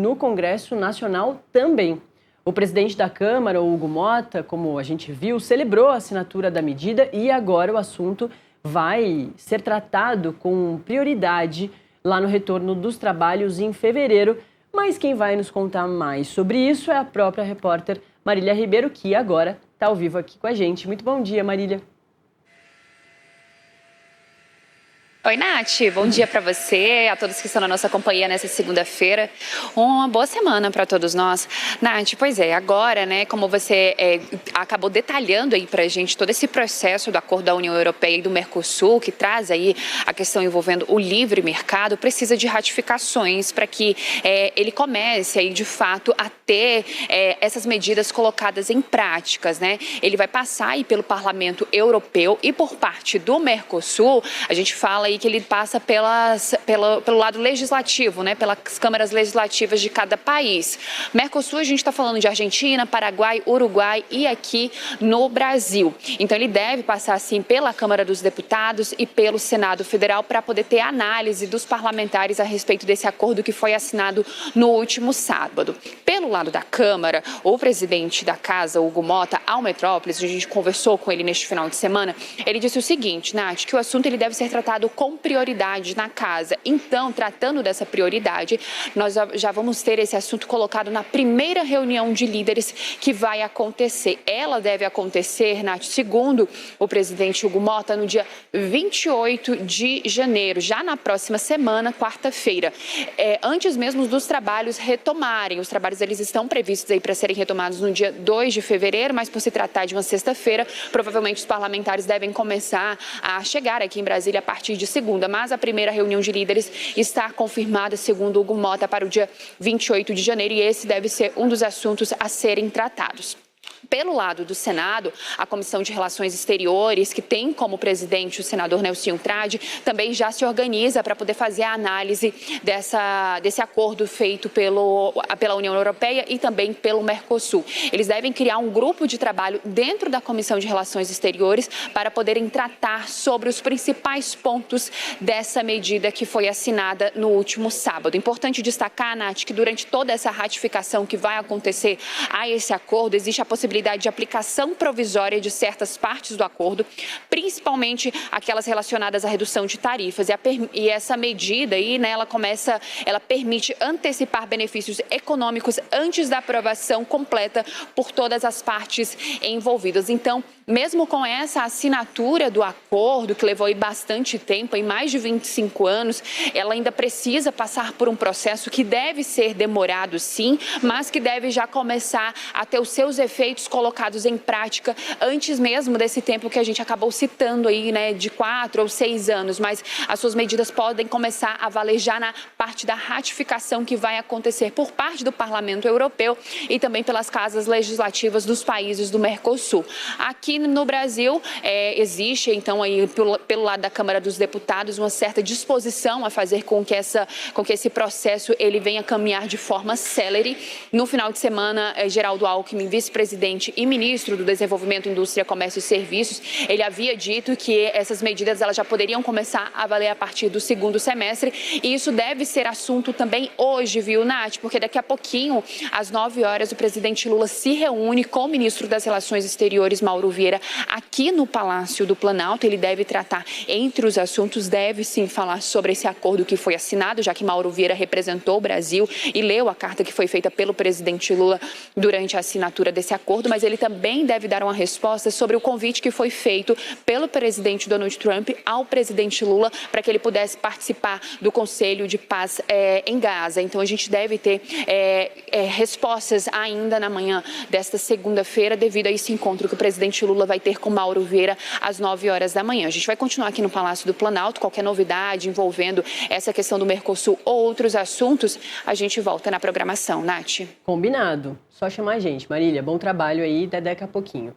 no Congresso Nacional também. O presidente da Câmara, Hugo Motta, como a gente viu, celebrou a assinatura da medida e agora o assunto vai ser tratado com prioridade lá no retorno dos trabalhos em fevereiro. Mas quem vai nos contar mais sobre isso é a própria repórter Marília Ribeiro, que agora está ao vivo aqui com a gente. Muito bom dia, Marília. Oi, Nath. Bom dia para você, a todos que estão na nossa companhia nessa segunda-feira. Uma boa semana para todos nós. Nath, pois é, agora, né, como você acabou detalhando aí para a gente todo esse processo do acordo da União Europeia e do Mercosul, que traz aí a questão envolvendo o livre mercado, precisa de ratificações para que ele comece aí, de fato, a ter essas medidas colocadas em práticas, né? Ele vai passar aí pelo Parlamento Europeu e por parte do Mercosul, a gente fala que ele passa pelo lado legislativo, né, pelas câmaras legislativas de cada país. Mercosul, a gente está falando de Argentina, Paraguai, Uruguai e aqui no Brasil. Então, ele deve passar, assim, pela Câmara dos Deputados e pelo Senado Federal para poder ter análise dos parlamentares a respeito desse acordo que foi assinado no último sábado. Pelo lado da Câmara, o presidente da Casa, Hugo Motta, ao Metrópolis, a gente conversou com ele neste final de semana, ele disse o seguinte, Nath, que o assunto ele deve ser tratado com prioridade na casa. Então, tratando dessa prioridade, nós já vamos ter esse assunto colocado na primeira reunião de líderes que vai acontecer. Ela deve acontecer, Nath, segundo o presidente Hugo Motta, no dia 28 de janeiro, já na próxima semana, quarta-feira. Antes mesmo dos trabalhos retomarem. Os trabalhos eles estão previstos aí para serem retomados no dia 2 de fevereiro, mas por se tratar de uma sexta-feira, provavelmente os parlamentares devem começar a chegar aqui em Brasília a partir de segunda, mas a primeira reunião de líderes está confirmada, segundo Hugo Motta, para o dia 28 de janeiro, e esse deve ser um dos assuntos a serem tratados. Pelo lado do Senado, a Comissão de Relações Exteriores, que tem como presidente o senador Nelsinho Trade, também já se organiza para poder fazer a análise desse acordo feito pela União Europeia e também pelo Mercosul. Eles devem criar um grupo de trabalho dentro da Comissão de Relações Exteriores para poderem tratar sobre os principais pontos dessa medida que foi assinada no último sábado. Importante destacar, Nath, que durante toda essa ratificação que vai acontecer a esse acordo, existe a possibilidade de aplicação provisória de certas partes do acordo, principalmente aquelas relacionadas à redução de tarifas. E essa medida aí, né, ela permite antecipar benefícios econômicos antes da aprovação completa por todas as partes envolvidas. Então, mesmo com essa assinatura do acordo, que levou aí bastante tempo, em mais de 25 anos, ela ainda precisa passar por um processo que deve ser demorado, sim, mas que deve já começar a ter os seus efeitos colocados em prática antes mesmo desse tempo que a gente acabou citando aí, né, de 4 ou 6 anos, mas as suas medidas podem começar a valer já na parte da ratificação que vai acontecer por parte do Parlamento Europeu e também pelas casas legislativas dos países do Mercosul. Aqui no Brasil, existe, então, aí, pelo lado da Câmara dos Deputados, uma certa disposição a fazer com que esse processo ele venha caminhar de forma célere. No final de semana, Geraldo Alckmin, vice-presidente e ministro do Desenvolvimento, Indústria, Comércio e Serviços, ele havia dito que essas medidas elas já poderiam começar a valer a partir do segundo semestre, e isso deve ser assunto também hoje, viu, Nath? Porque daqui a pouquinho, às 9 horas, o presidente Lula se reúne com o ministro das Relações Exteriores, Mauro Vieira, aqui no Palácio do Planalto. Ele deve tratar, entre os assuntos, deve sim falar sobre esse acordo que foi assinado, já que Mauro Vieira representou o Brasil e leu a carta que foi feita pelo presidente Lula durante a assinatura desse acordo, mas ele também deve dar uma resposta sobre o convite que foi feito pelo presidente Donald Trump ao presidente Lula para que ele pudesse participar do Conselho de Paz em Gaza. Então, a gente deve ter respostas ainda na manhã desta segunda-feira, devido a esse encontro que o presidente Lula vai ter com Mauro Vieira às 9 horas da manhã. A gente vai continuar aqui no Palácio do Planalto. Qualquer novidade envolvendo essa questão do Mercosul ou outros assuntos, a gente volta na programação. Nath? Combinado. Só chamar a gente. Marília, bom trabalho aí, até daqui a pouquinho.